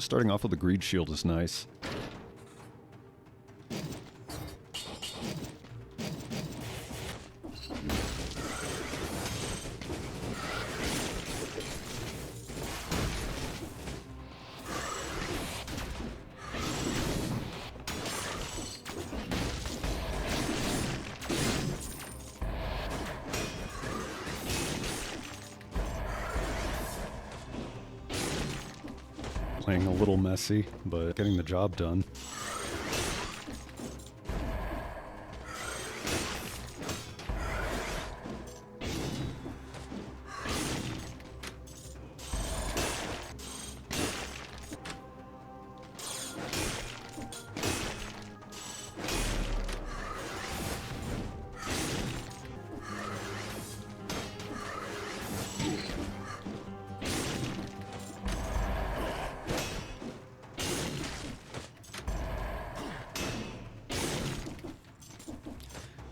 Starting off with a greed shield is nice. Playing a little messy, but getting the job done.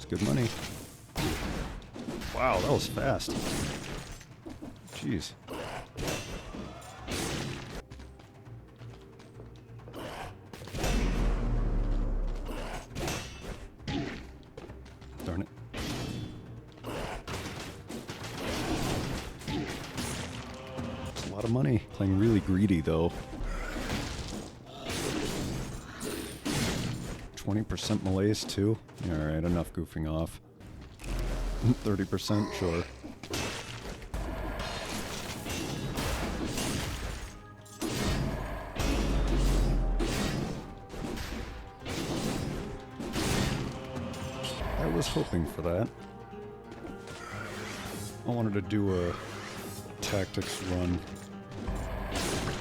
Good money. Wow, that was fast. Jeez. Darn it. It's a lot of money. Playing really greedy though. 20% malaise too? Alright, enough goofing off. 30%, sure. I was hoping for that. I wanted to do a tactics run.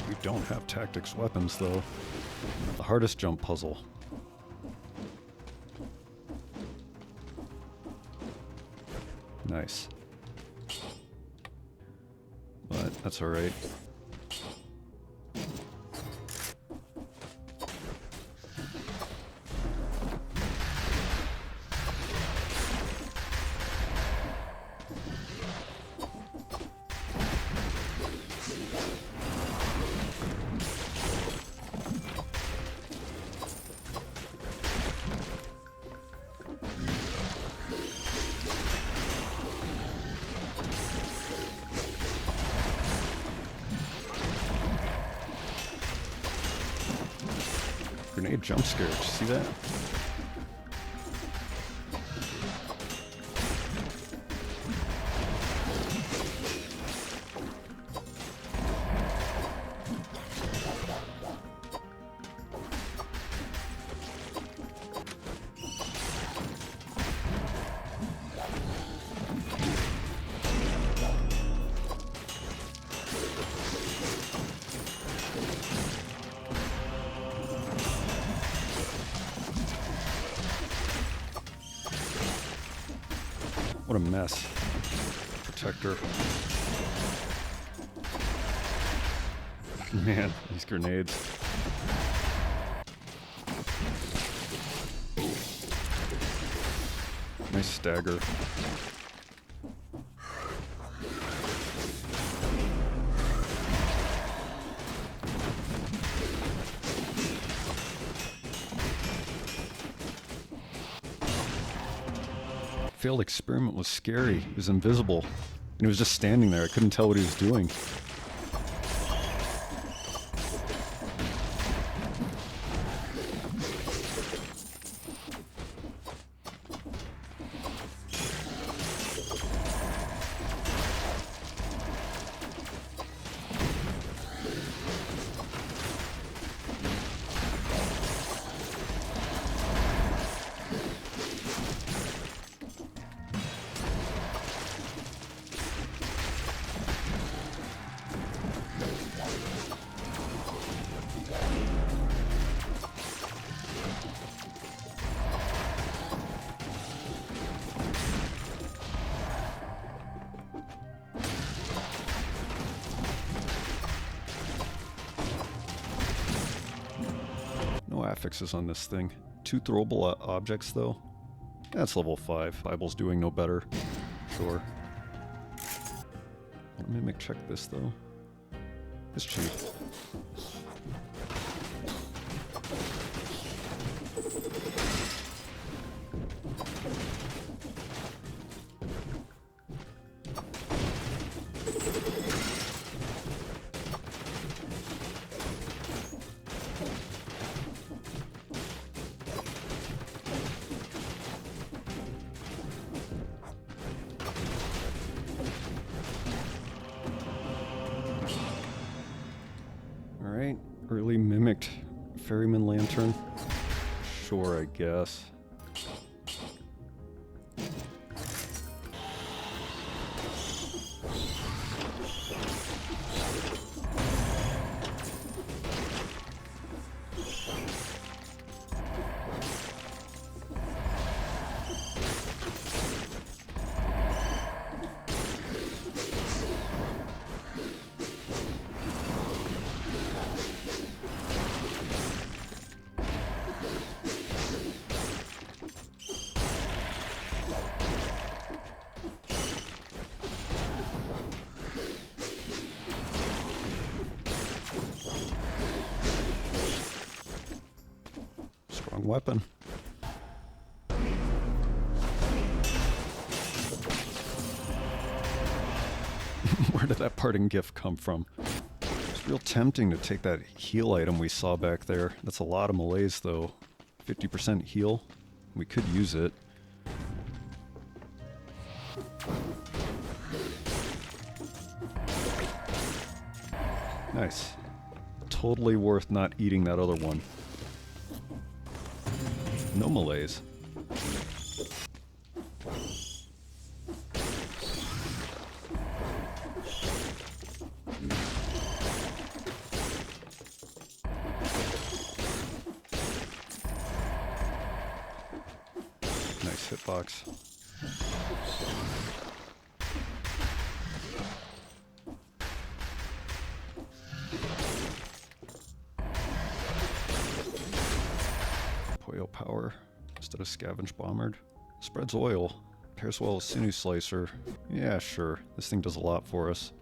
We don't have tactics weapons though. The hardest jump puzzle. Nice. But that's alright. Grenade jump scare, did you see that? What a mess. Protector. Man, these grenades. Nice stagger. Failed experiment was scary. He was invisible. And he was just standing there. I couldn't tell what he was doing. No affixes on this thing. 2 throwable objects though. That's level 5. Bible's doing no better. Sure. Let Mimic check this though. It's cheap. Alright, early mimicked ferryman lantern. Sure, I guess. Weapon. Where did that parting gift come from? It's real tempting to take that heal item we saw back there. That's a lot of malaise though. 50% heal. We could use it. Nice. Totally worth not eating that other one. No malaise. Nice hitbox. Oil power instead of scavenge bombard. Spreads oil. Pairs well with sinew slicer. Yeah, sure. This thing does a lot for us.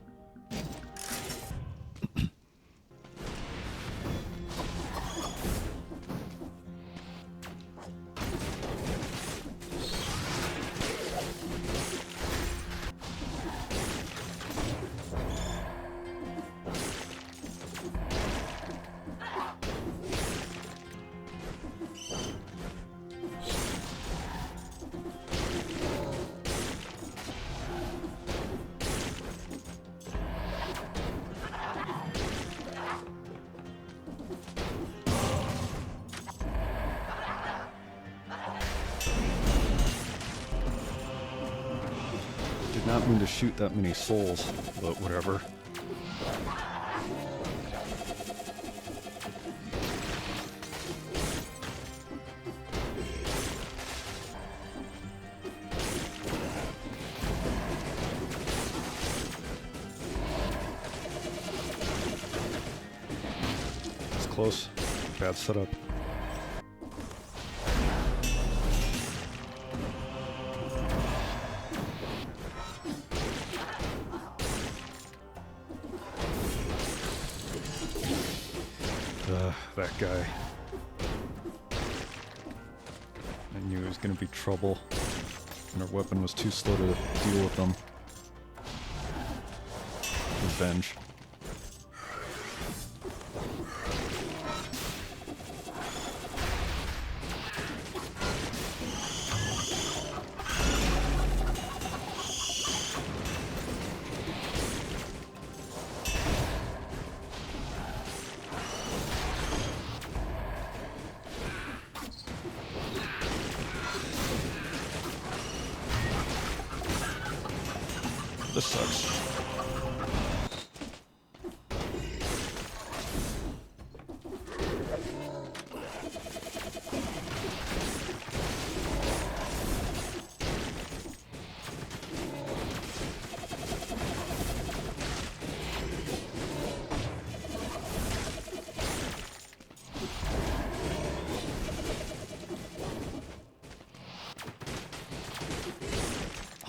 Not mean to shoot that many souls, but whatever. It's close. Bad setup. That guy. I knew it was going to be trouble, and our weapon was too slow to deal with them. Revenge. This sucks.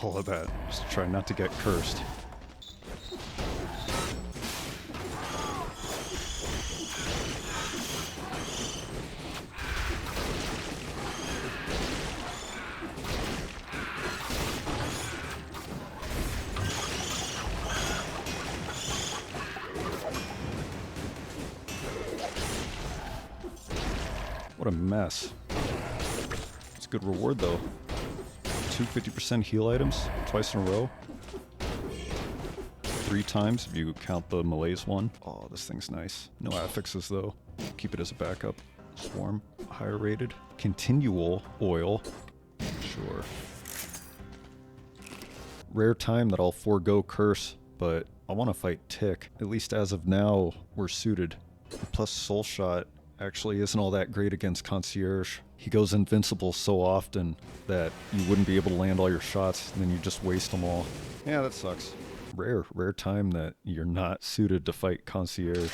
All of that. Just try not to get cursed. What a mess. It's a good reward though. 2 50% heal items twice in a row. 3 times if you count the malaise one. Oh, this thing's nice. No affixes though. Keep it as a backup. Swarm, higher rated. Continual oil. Sure. Rare time that I'll forego curse, but I want to fight Tick. At least as of now, we're suited. Plus Soul Shot actually isn't all that great against Concierge. He goes invincible so often that you wouldn't be able to land all your shots, and then you just waste them all. Yeah, that sucks. Rare time that you're not suited to fight Concierge.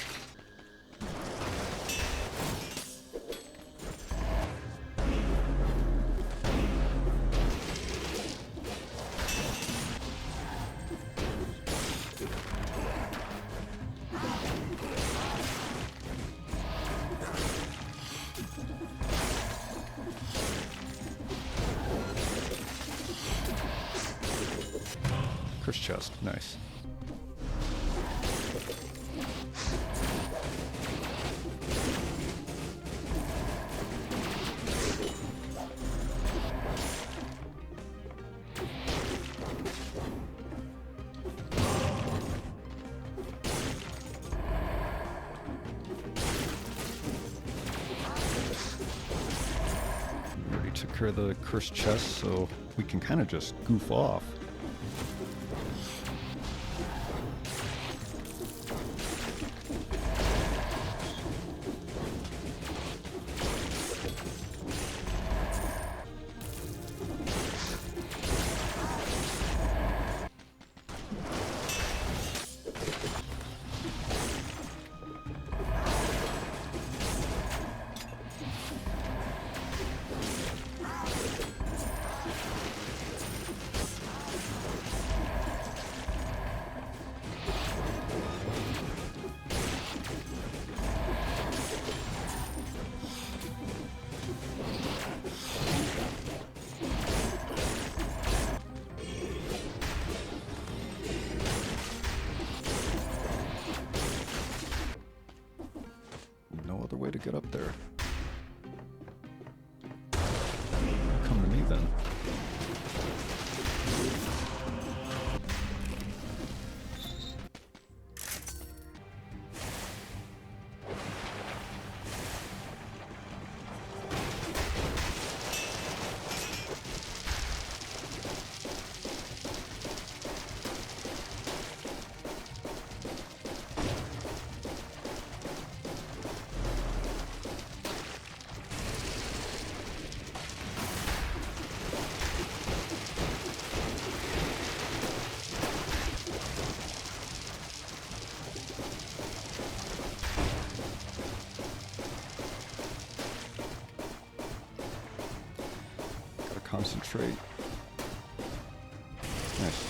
Curse chest, nice. We already took care of the cursed chest, so we can kind of just goof off. Way to get up there. Come to me then. Concentrate. Nice.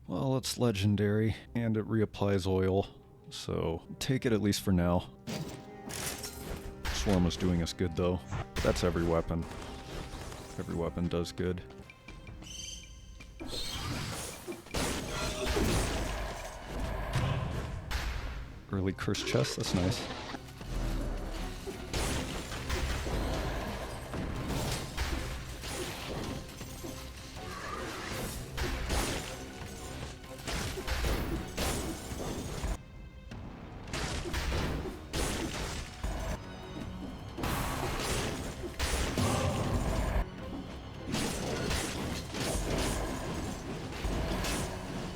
Well, it's legendary, and it reapplies oil, so take it at least for now. Swarm was doing us good, though. But that's every weapon. Every weapon does good. Early cursed chest, that's nice.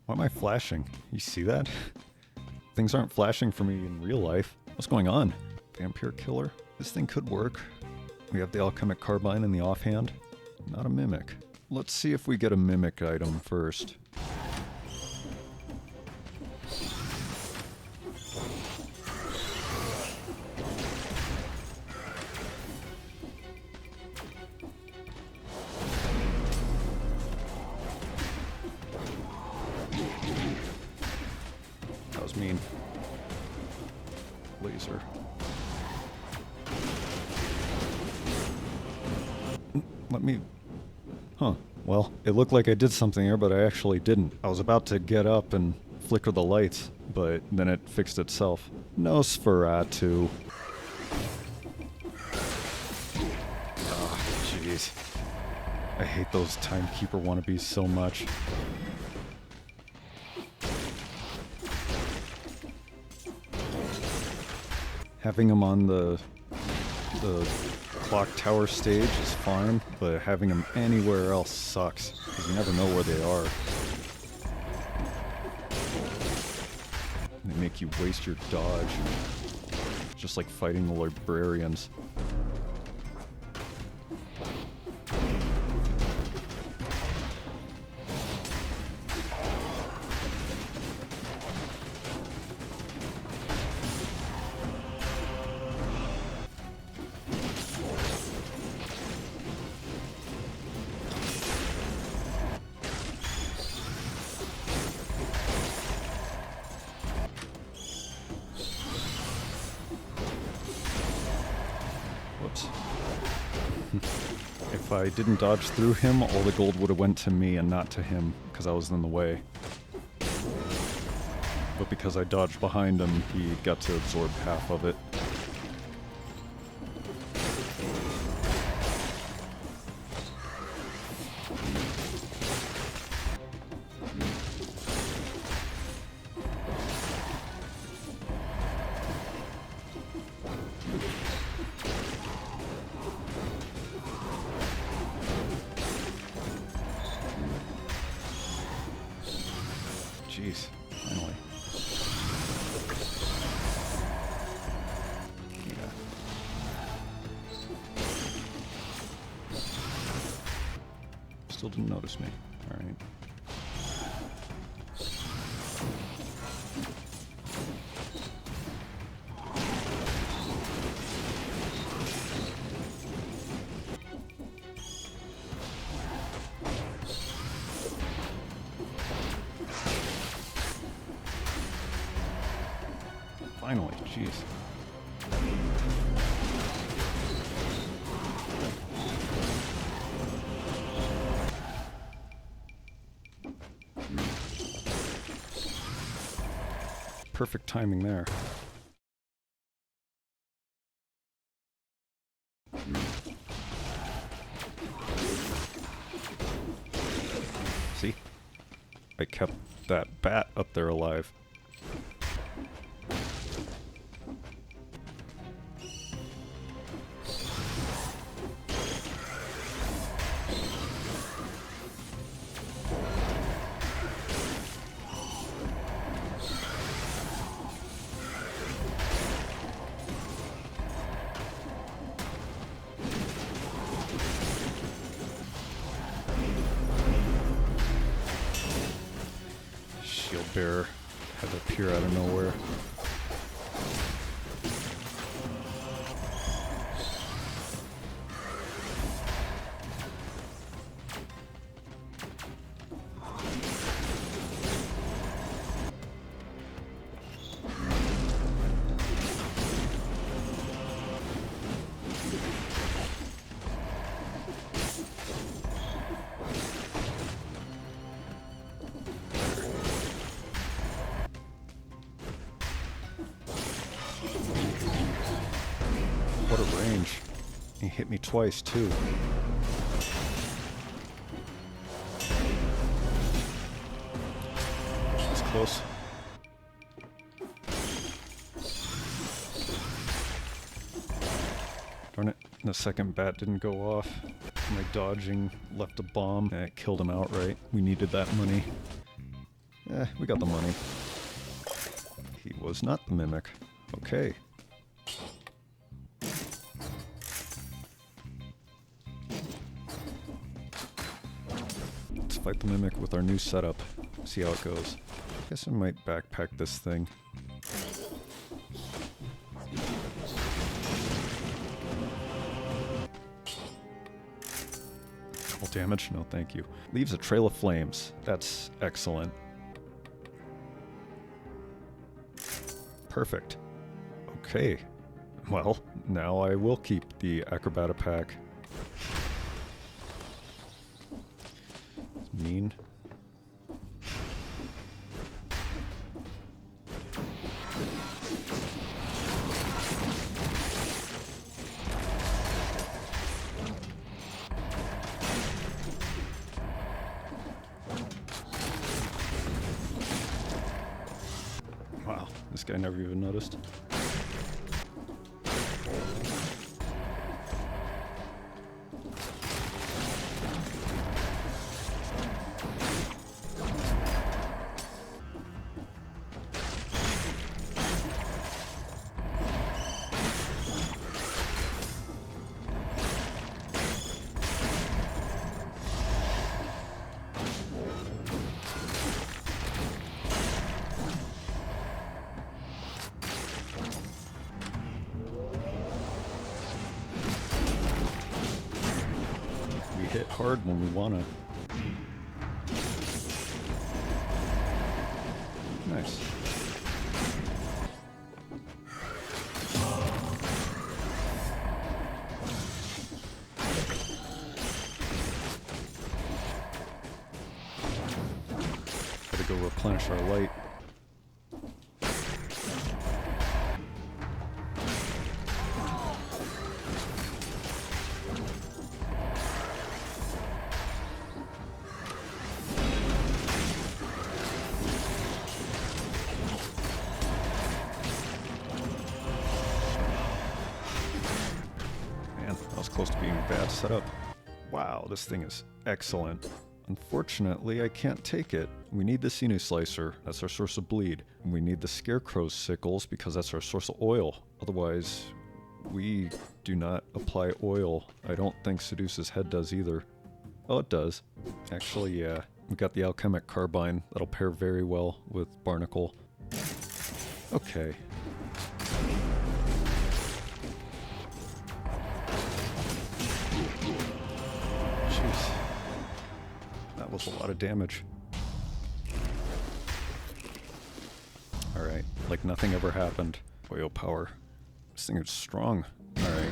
Why am I flashing? You see that? Things aren't flashing for me in real life. What's going on? Vampire killer? This thing could work. We have the Alchemic Carbine in the offhand. Not a mimic. Let's see if we get a mimic item first. laser. Let me... Huh. Well, it looked like I did something there, but I actually didn't. I was about to get up and flicker the lights, but then it fixed itself. Nosferatu. Ah, jeez. I hate those timekeeper wannabes so much. Having them on the clock tower stage is fine, but having them anywhere else sucks, because you never know where they are. They make you waste your dodge. Just like fighting the librarians. Whoops. If I didn't dodge through him, all the gold would have went to me and not to him, because I was in the way. But because I dodged behind him, he got to absorb half of it. Jeez, finally. Yeah. Still didn't notice me. Alright. Finally, jeez. Perfect timing there. See? I kept that bat up there alive. Shield bearer had to appear out of nowhere. What a range. He hit me twice, too. It's close. Darn it, the second bat didn't go off. My dodging left a bomb, and it killed him outright. We needed that money. We got the money. He was not the mimic. Okay. Let's fight the mimic with our new setup. See how it goes. Guess I might backpack this thing. Double damage? No, thank you. Leaves a trail of flames. That's excellent. Perfect. Okay. Well, now I will keep the Acrobata pack. It's mean. Wow, this guy never even noticed. We hit hard when we wanna. Nice. Gotta go replenish our light. Man, that was close to being a bad setup. Wow, this thing is excellent. Unfortunately, I can't take it. We need the sinew slicer, that's our source of bleed. And we need the scarecrow's sickles because that's our source of oil. Otherwise, we do not apply oil. I don't think Seduce's head does either. Oh, it does. Actually, yeah. We got the Alchemic Carbine. That'll pair very well with Barnacle. Okay. Jeez. That was a lot of damage. Alright, like nothing ever happened. Oil power. This thing is strong. Alright.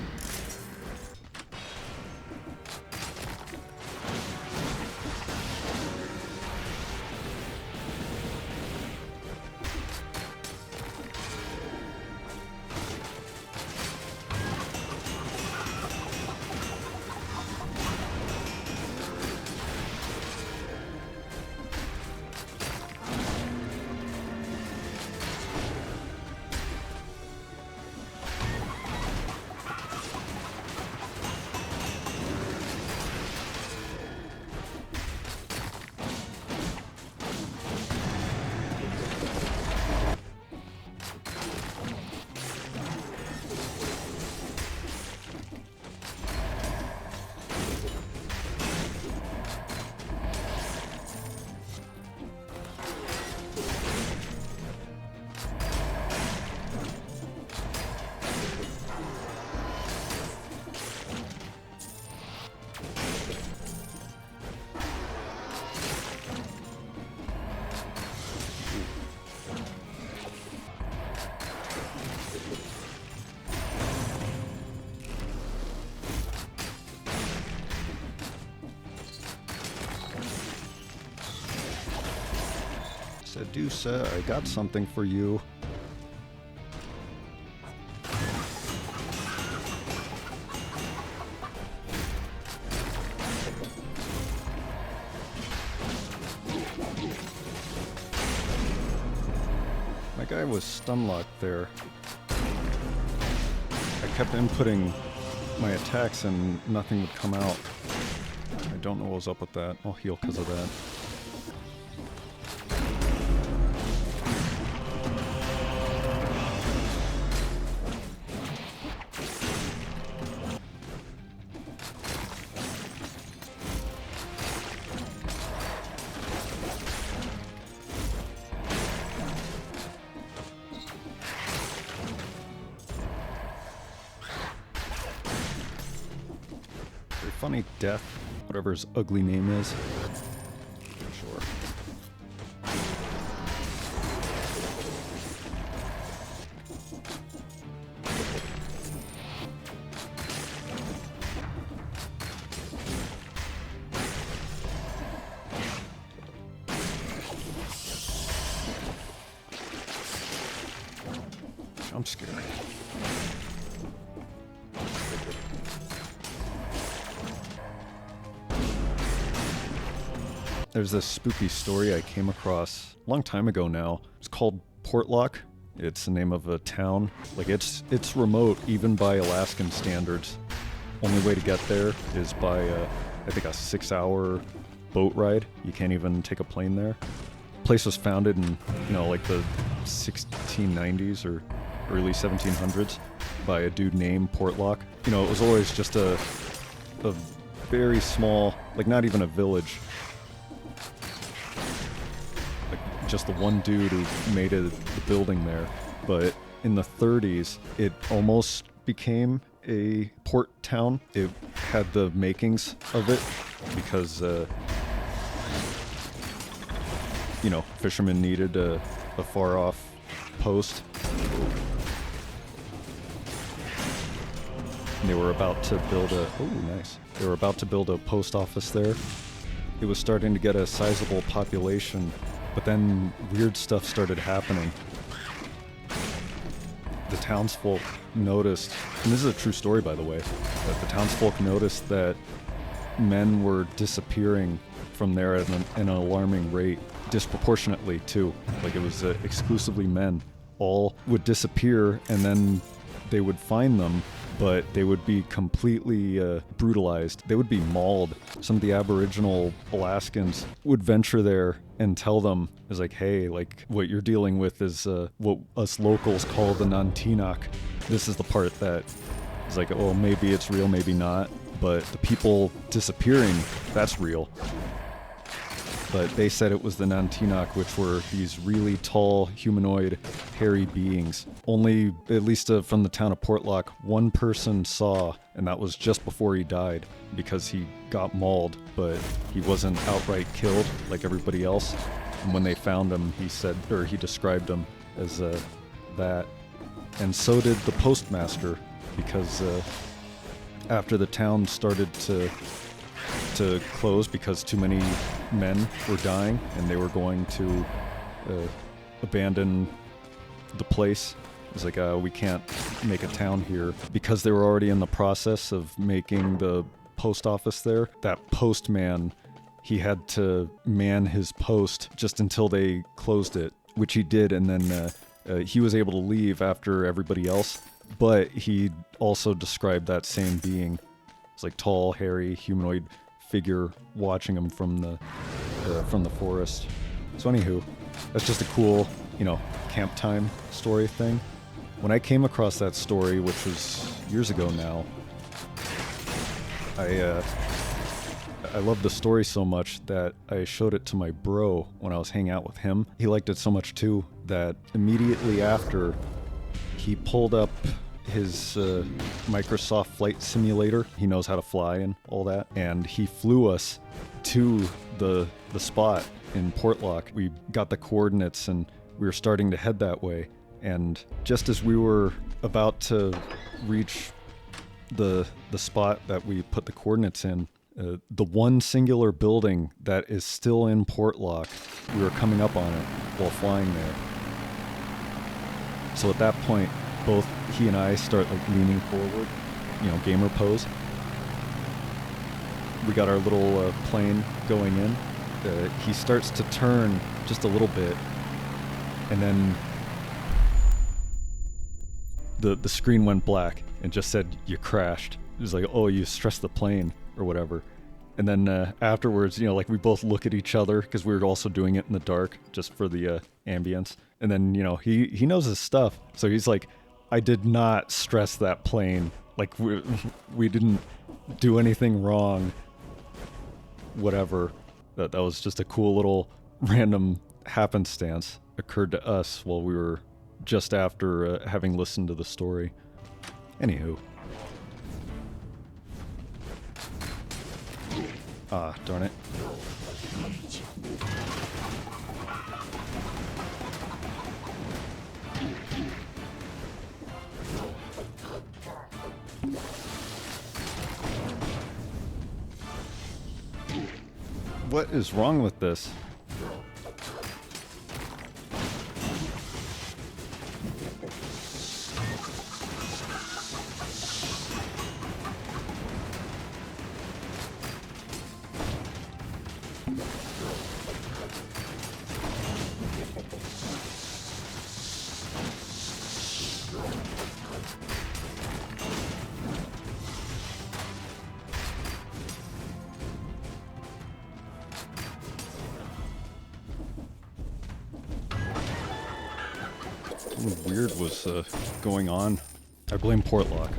Sedusa, I got something for you. My guy was stun locked there. I kept inputting my attacks and nothing would come out. I don't know what was up with that. I'll heal because of that. Funny death, whatever his ugly name is. Sure. jump scare. There's this spooky story I came across a long time ago now. It's called Portlock. It's the name of a town. Like it's remote even by Alaskan standards. Only way to get there is by I think a 6-hour boat ride. You can't even take a plane there. The place was founded in, you know, like the 1690s or early 1700s by a dude named Portlock. You know, it was always just a very small, like not even a village. Like just the one dude who made the building there. But in the 30s, it almost became a port town. It had the makings of it because, you know, fishermen needed a far-off post. And they were about to build a... Oh, nice. They were about to build a post office there. It was starting to get a sizable population, but then weird stuff started happening. The townsfolk noticed, and this is a true story by the way, that the townsfolk noticed that men were disappearing from there at an alarming rate, disproportionately too. Like it was exclusively men. All would disappear and then they would find them, but they would be completely brutalized. They would be mauled. Some of the Aboriginal Alaskans would venture there and tell them, is like, hey, like what you're dealing with is what us locals call the Nantinak. This is the part that is like, well, maybe it's real, maybe not, but the people disappearing, that's real. But they said it was the Nantinak, which were these really tall, humanoid, hairy beings. Only, at least from the town of Portlock, one person saw, and that was just before he died, because he got mauled, but he wasn't outright killed like everybody else. And when they found him, he said, or he described him as that. And so did the postmaster, because after the town started to close because too many men were dying and they were going to abandon the place. It was like, we can't make a town here. Because they were already in the process of making the post office there, that postman, he had to man his post just until they closed it, which he did, and then he was able to leave after everybody else, but he also described that same being. It's like tall, hairy, humanoid figure watching him from the forest. So anywho, that's just a cool, you know, camp time story thing. When I came across that story, which was years ago now, I loved the story so much that I showed it to my bro when I was hanging out with him. He liked it so much too that immediately after, he pulled up his Microsoft Flight Simulator. He knows how to fly and all that, and he flew us to the spot in Portlock. We got the coordinates and we were starting to head that way, and just as we were about to reach the spot that we put the coordinates in, the one singular building that is still in Portlock, we were coming up on it while flying there. So at that point, both he and I start like leaning forward, you know, gamer pose. We got our little plane going in. He starts to turn just a little bit, and then the screen went black and just said, "You crashed." It was like, "Oh, you stressed the plane," or whatever. And then afterwards, you know, like we both look at each other because we were also doing it in the dark just for the ambience. And then, you know, he knows his stuff, so he's like, I did not stress that plane. Like, we didn't do anything wrong. Whatever. That was just a cool little random happenstance occurred to us while we were just after having listened to the story. Anywho. Ah, darn it. What is wrong with this? Something weird was going on. I blame Portlock.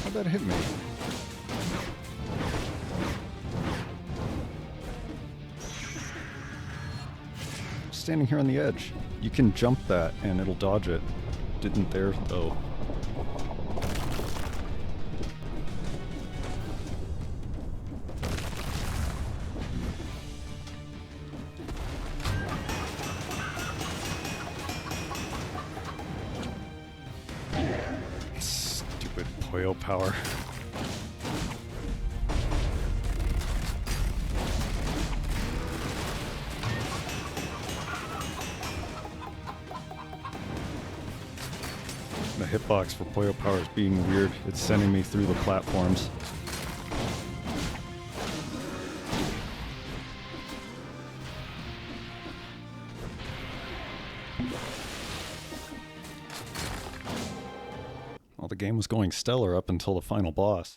How'd that hit me? Standing here on the edge. You can jump that and it'll dodge it. Didn't there, though. Stupid Poyo power. The hitbox for Poyo Power is being weird. It's sending me through the platforms. Well, the game was going stellar up until the final boss.